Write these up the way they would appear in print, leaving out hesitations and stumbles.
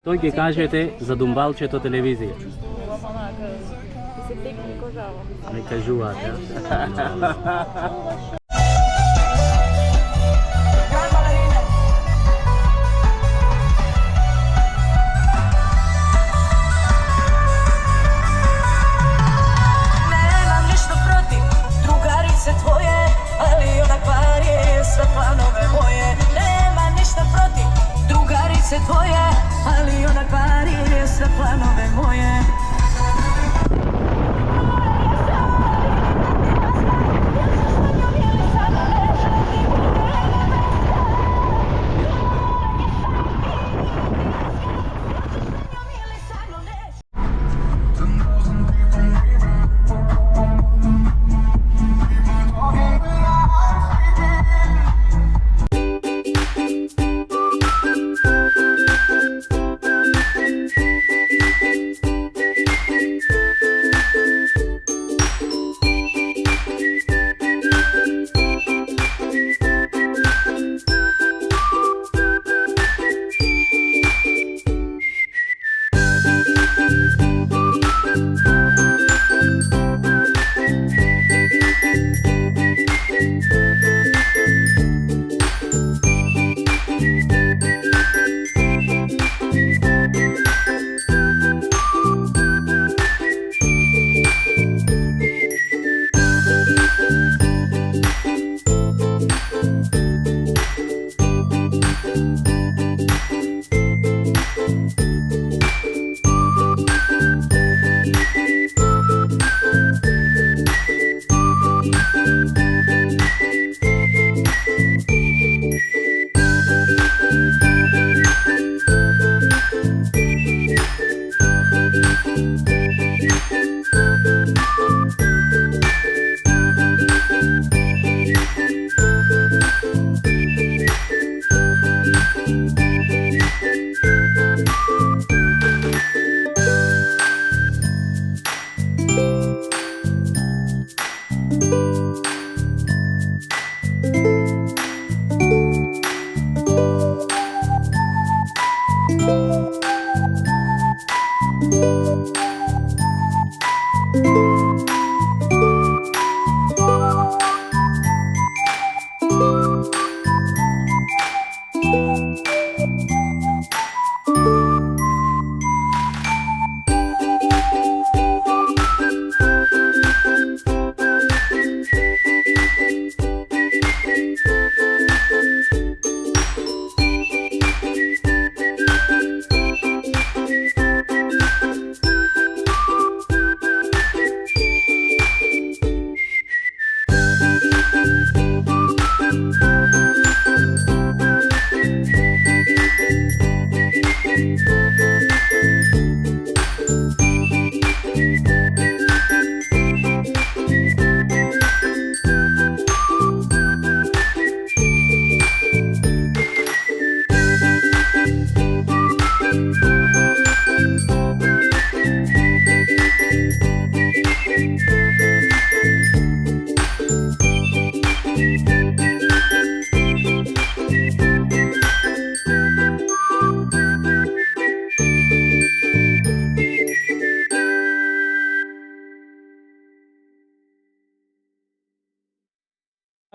Той ќе кажете за думбалчето телевизија. Онака, се текни кожава. Не кажувате. Nemam ništa protiv drugarice tvoje, ali ona kvari sve planove moje. Nemam ništa protiv drugarice tvoje, ali ona kvari sve planove moje.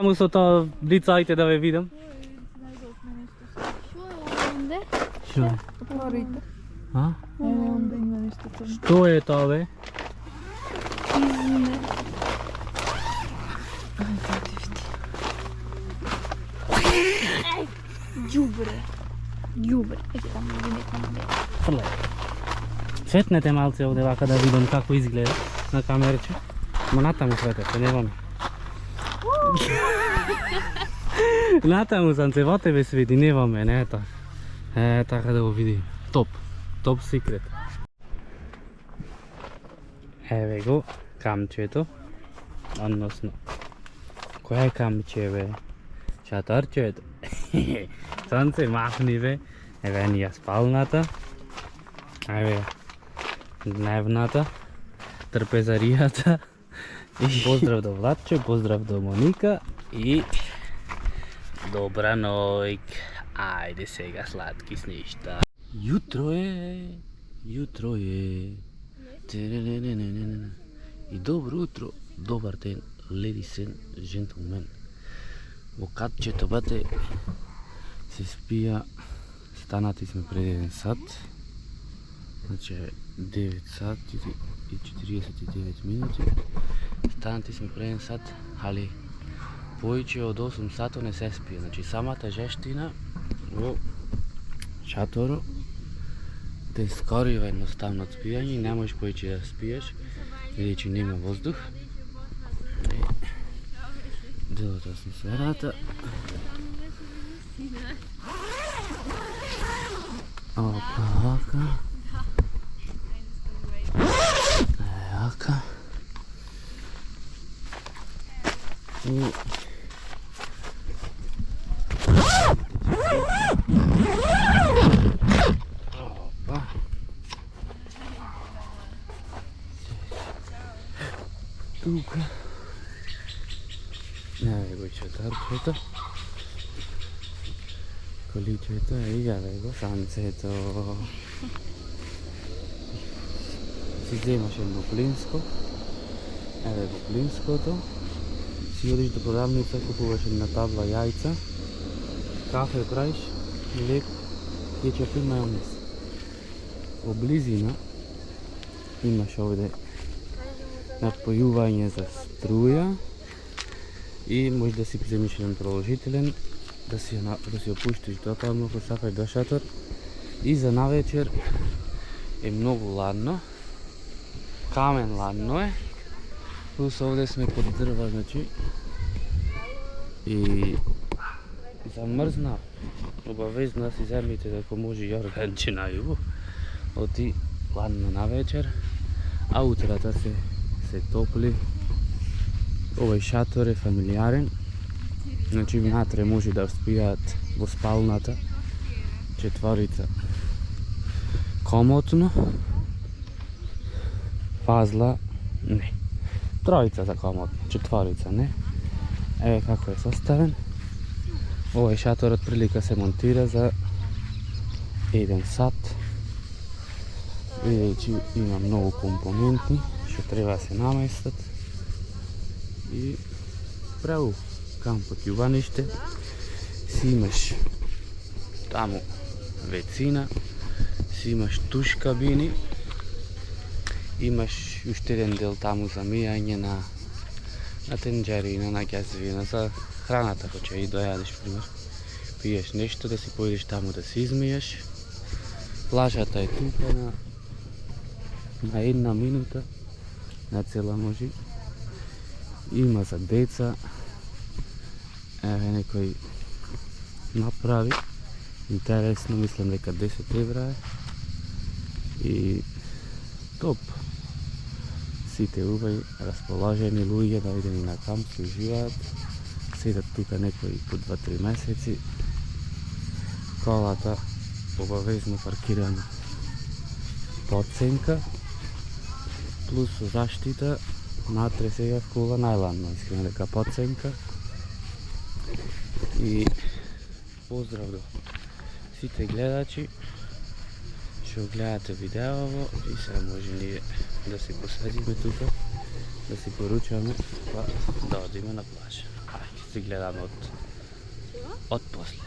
Само со тоа лица, ајте да ве видам. Што е онде? Што е? Отворите. А? Онде има нешто црно. Што е тоа бе? Извине. Ѓубре. Ѓубре. Еќе таму некаде. Фрле. Светнете малце овде вака да видам како изгледа на камерче. Ма натаму светете, нема ми. Натаму санце, во тебе свиди, не во мене, ето. Така да го види. Топ. Топ секрет. Еве го камчето. Односно. Кој е камче бе? Чатарчето. Санце махни бе. Еве ни ја спалната. Еве дневната. Трпезаријата. И поздрав до Владче, поздрав до Моника и добра ноќ. Ајде сега сладки сништа. Jutro je. Terererererere. I dobro jutro, dobar den, ladies and gentlemen. Окатчето бате се спија, станати сме пред 1 сат, значи 9 сати и 49 минути, станати сме пред 1 сат, али повеќе од 8 сато не се спија, значи самата жештина во шаторо те скорива едноставно од спијање и не можеш повеќе да спиеш, бидејќи нема воздух. Делот атмосферата. Опа, вака. Вака. И опа. Тука. Evo go i četarčeto, količeto i evo go šanceto. Si вземаш едно плинско, evo go plinskото, si odeš do prodavnica, kupуваš една табла яйца, кафе правиш, млек, кетчуп и майонез. Во близина имаш овде напојување за струја и може да си вземеш еден продолжителен, да си ја пуштиш тотално ако сакаш до шатор. И за навечер е многу ладно, камен ладно е, плюс овде сме под дрва, значи, и замрзна, обавезно да си земите дека може јорганче најубо, оти ладно навечер, а утрата се топли. Овој шатор е фамилиарен, значи внатре може да спијат во спалната четворица комотно, фазла не, тројицата комотно, четворица не. Еве како е составен. Овој шатор од прилика се монтира за 1 сат, видејќи има многу компоненти што треба да се наместат. И право кампот јубаниште, си имаш таму вецина, си имаш туш кабини, имаш уште еден дел таму за мијање на тенџерина, на ѓазвина, за храната ако ќе и дојадеш, пример, пиеш нешто, да си појдеш таму да се измиеш. Плажата е тука на 1 минута, на цела може. Има за деца, еве некој направи, интересно, мислам дека 10 евра е и топ. Сите убави, расположени луѓе да идени на камп, се уживаат, седат тука некои по 2-3 месеци, колата обавезно паркирана под ценка, плюс заштита. Натре сега вкула најладно, искрено дека подценка. И поздрав до сите гледачи што гледате видеово и сега може ние да се поседиме тука, да се поручаме, па да одиме на плажа. Ајде, се гледаме од после,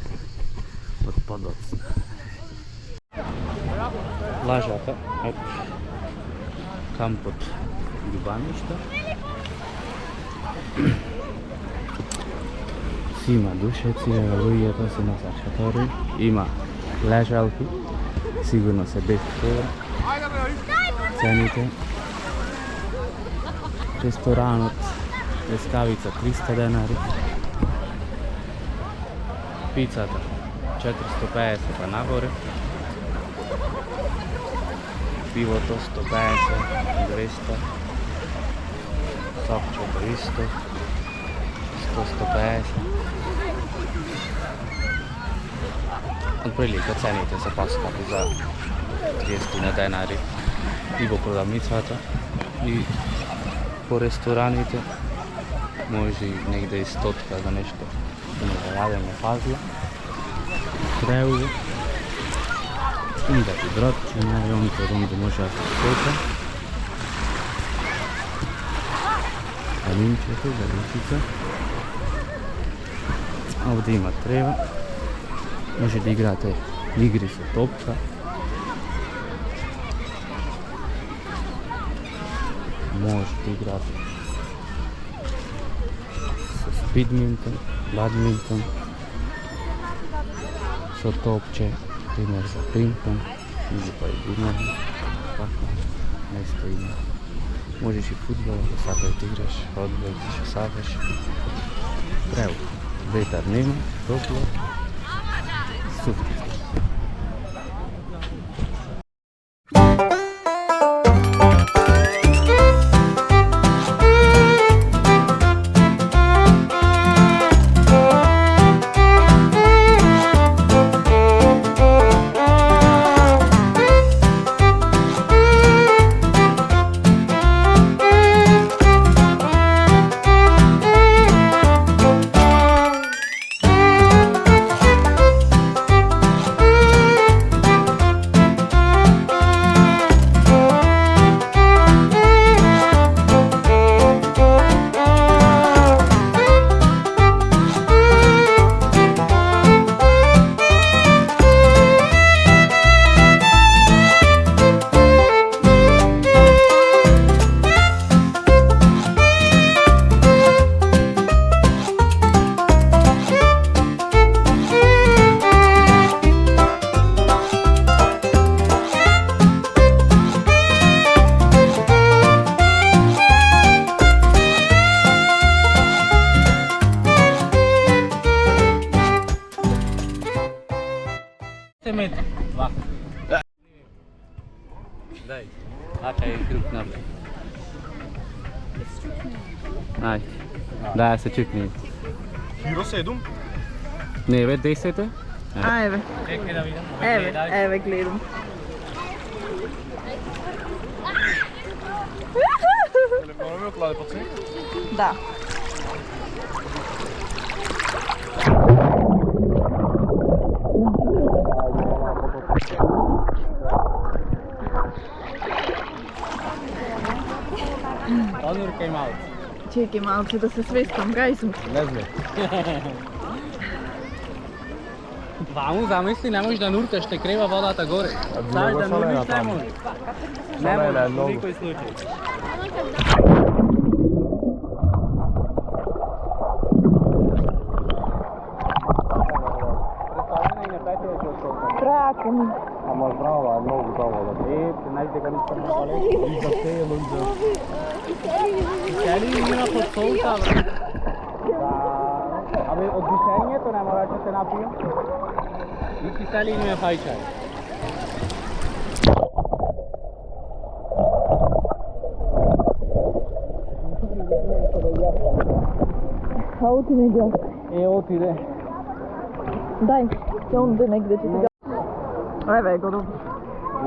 од подоцна. Плажата, кампот љубаништа. Си има душеци, луѓето се на шатори, има лежалки, сигурно се 10 евра. Цените. Ресторанот, лескавица 300 денари. Пицата 450 па нагоре. Пивото 150, 200, сокчето исто, 100-150. Отприлика цените се поскапи за 30 денари и во продавницата и по рестораните може и негде и 100 за нешто да не да јадеме фазла, креуво. umdati bratčina i on to rundu može skoka. Alimčetu, Galinčica. Ovdje ima treva. Može da igrate igri sa topka. Možete igrati sa speedminton, badminton, sa topče, primjer za ping-pong, ili pa i dinamo, tako, nešto ima. Možeš i futbol, ako sad da igraš, odboj, ti šasaš. Trevo, vetar nema, toplo, super. Daj, hakaj kruk naprijed. Ajde, daj se čukni. Hiro 7? Ne, već 10. Ajde. Evo, gledam. Telefonom je otlade pod sneg? Da. Ponurkaj malo. Čekaj malce da se svestam, kaj sam? Ne znam. Vamu zamisli, ne možeš da nurkaš, te kreva vodata gore. Staviš da nurniš, ne može. Ne može, u nikoj slučaju. Trako mi. A možeš bravo, a nogu tamo da E, te najde ga nisam napale. I za te je lunđa. Kiseli ima pod solta, vrat. Aby od dušenje to nema veće se napijem. I kiseli ima fajčaj. A ovo ti ne ide. E, ovo ti ide. Daj, će onda negdje će ti ga... Evo je gotovo.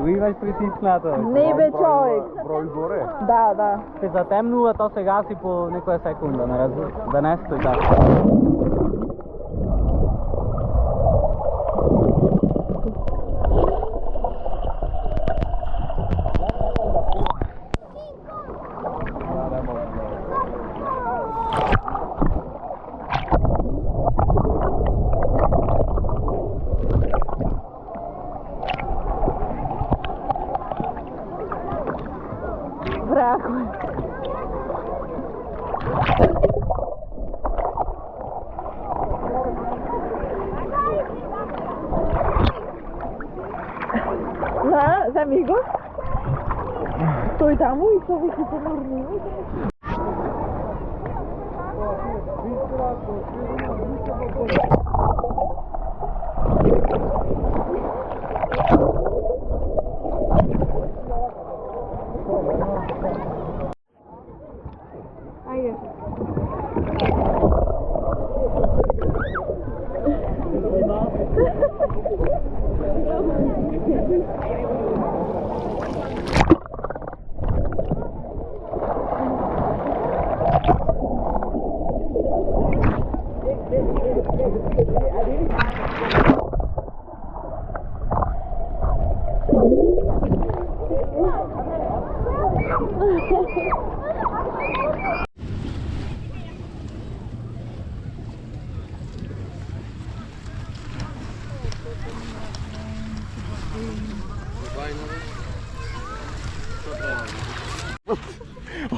Ulivaš pritisnata. Ne be čovjek. broj gore. Da. Se zatemnува, to se gasi po nekoja sekunda, ne razumiješ? Da ne stoji tako. Brako. Za amigo? Stoj tamo i to vi se nurni. Ajde.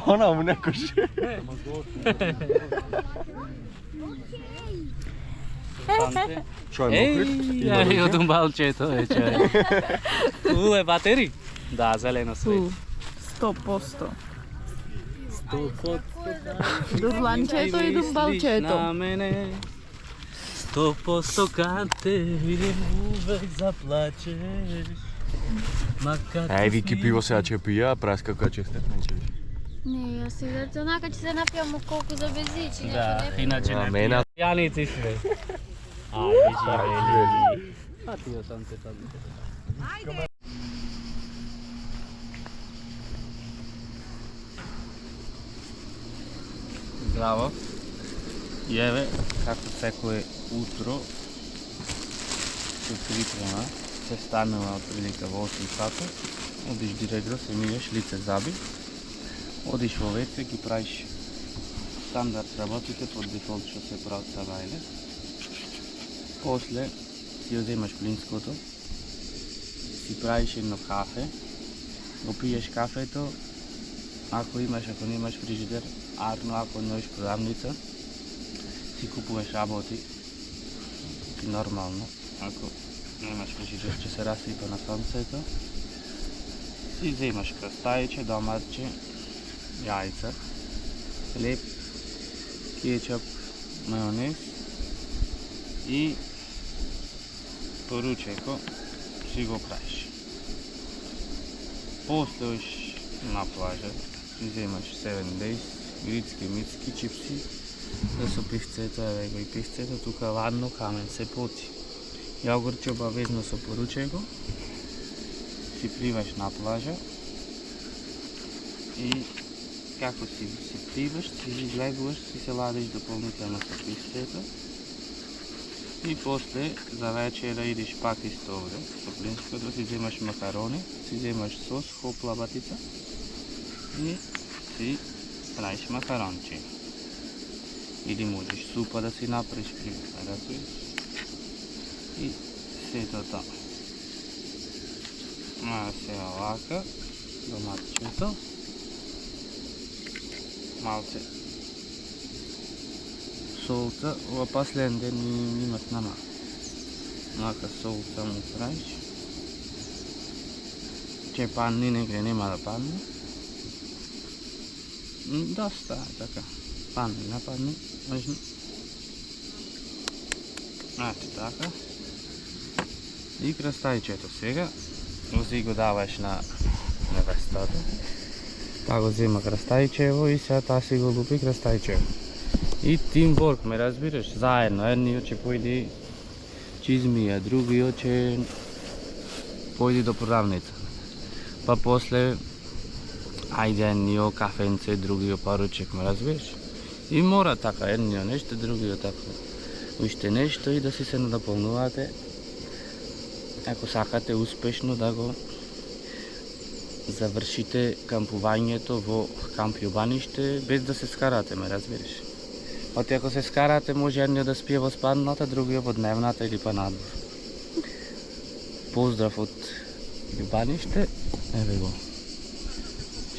Ona mu nekoš. Čo je mokrit? Ej, od umbalče to je čo je. Tu je baterij? Da, zeleno sveti. 100%. 100%. Durlančeto i dumbalčeto. Na mene 100% kad te vidim uvek zaplačeš. Ej, Viki, pivo se jače pija, praska koja će stek neće više. Ne, ja si da onaka će se napijamo koliko za bezić i Da, nešto ne inače ne mena. pije. Ja niti sve. Ajde, živeli. Pa ti o tam te tam. Zdravo. I evo kako sekuje utro. Se priprema. Se staneva otprilike v 8 sati. Odiš direktno, se miješ, lice zabi. Odiš v WC, ki praviš standard работите под дефолт, što se pravi savajle. После си вземаш плинското, си правиш едно кафе, го пиеш кафето, ако имаш, ако нямаш фрижидер, арно ако нямаш продавница, си купуваш работи, нормално, ако нямаш фрижидер, че се разсипа на слънцето, си вземаш кръстайче, доматче, яйца, хлеб, кетчуп, майонез и поручеко си го правиш. После уж на плажа си вземаш 7 days, грицки, мицки, чипси, да со пивцето, еве го и пивцето, тука ладно камен се поти. Јогурче обавезно со поручеко, си пливаш на плажа и како си пливаш, си излегуваш, си се ладиш дополнително со пивцето. И после за вечера идиш пак исто овде, со плинското, си вземаш макарони, си вземаш сос, хопла батица и си правиш макаронче. Или можеш супа да си направиш, разбираш. И сето тоа. Се овака, доматчето, малце солта, ова последен ден ми имат нама. Мака солта му правиш. Че панни негде нема да падне. Доста, така. Панни, нападни, важно. Ето така. И кръстайчето сега. Узи го даваш на невестата. Та го взема кръстайчево и сега та си го лупи кръстайчево. И тимворк, ме разбираш, заедно. Едниот ќе појди чизмија, другиот ќе појди до продавница. Па после, ајде едниот кафенце, другиот паручек, ме разбираш. И мора така, едниот нешто, другиот така. Уште нешто и да си се надополнувате, ако сакате успешно да го завршите кампувањето во камп Јубаниште без да се скарате, ме разбираш. Оти ако се скарате, може едниот да спие во спадната, другиот во дневната или па надвор. Поздрав од Јубаниште, еве го.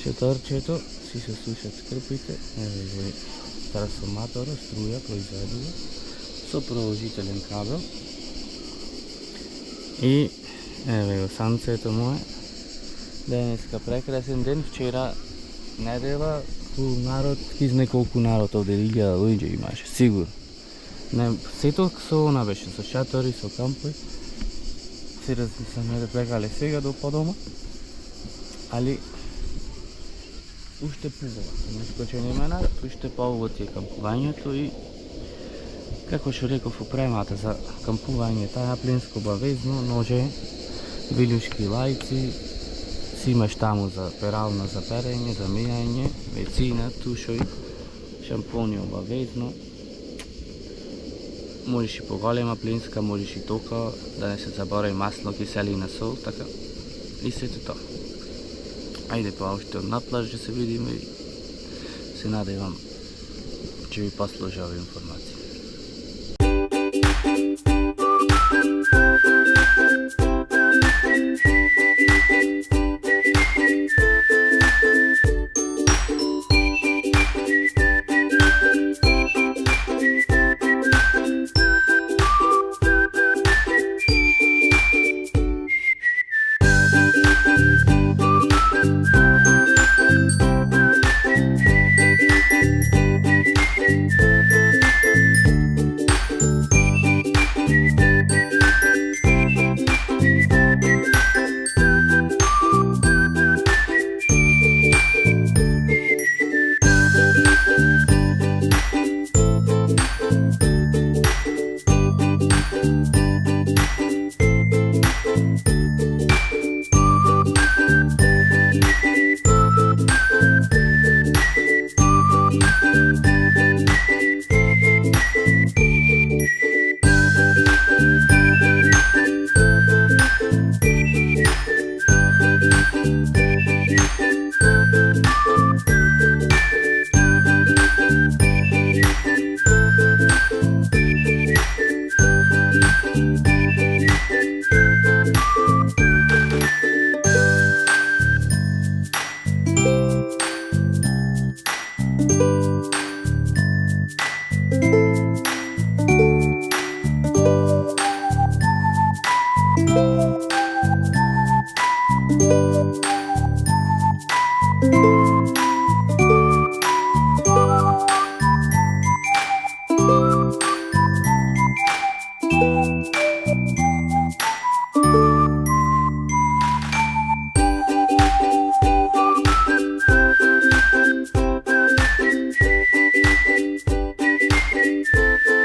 Шеторчето, си се сушат крпите, еве го и трансформатора, струја, произведува, со продолжителен кабел. И еве го санцето мое. Денеска прекрасен ден, вчера недела, народ, кизне колку народ овде, 1000 луѓе имаше, сигурно. Не, сето со она беше, со шатори, со кампови. Си размисламе да прекале сега до подома, али уште побава. Нешто че нема народ, уште побава ти е кампувањето и како што реков опремата за кампување, таа плинско бавезно, ноже, вилјушки лајци, си имаш таму за перална за перење, за мијање, вецина, тушој, шампони обавезно. Можеш и поголема плинска, можеш и тока, да не се заборави масло, киселина, сол, така. И сето тоа. Ајде па уште од наплаж да се видиме и се надевам че ви послужи ова информација. Thank